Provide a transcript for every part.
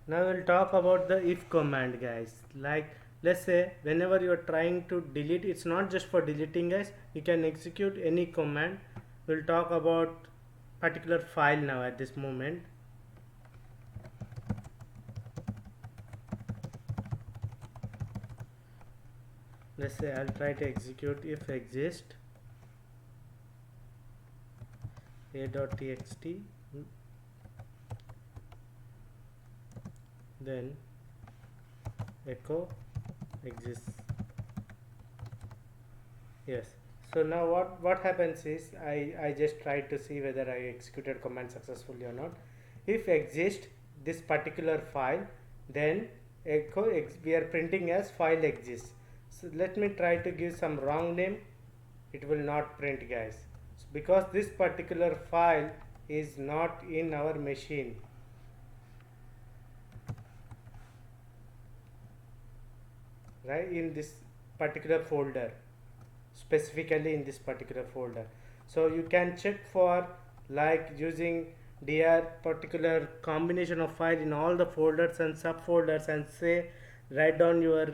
Now we'll talk about the if command, guys. Like, let's say whenever you're trying to delete, it's not just for deleting, guys. You can execute any command. We'll talk about particular file now at this moment. Let's say I'll try to execute if exist a.txt, then echo exists. Yes. So now what happens is I just try to see whether I executed command successfully or not. If exist this particular file, then we are printing as file exists. So let me try to give some wrong name. It will not print, guys, because this particular file is not in our machine. Right, in this particular folder, specifically in this particular folder. So you can check for like using dir particular combination of file in all the folders and subfolders, and say write down your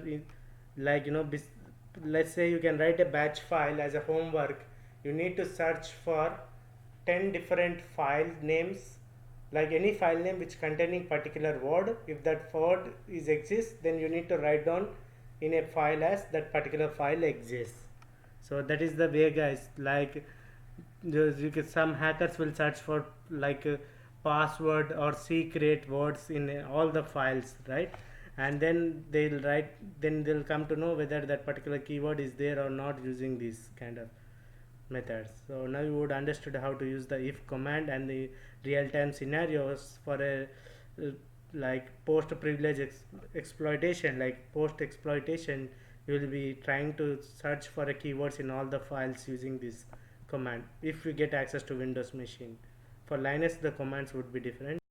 like let's say you can write a batch file as a homework. You need to search for 10 different file names, like any file name which containing particular word. If that word is exists, then you need to write down in a file as that particular file exists. So that is the way, guys. Like some hackers will search for like password or secret words in all the files, right? And then they'll come to know whether that particular keyword is there or not using these kind of methods. So now you would understood how to use the if command and the real-time scenarios for a like post privilege exploitation. Like post exploitation, you will be trying to search for a keywords in all the files using this command if you get access to Windows machine. For Linux the commands would be different.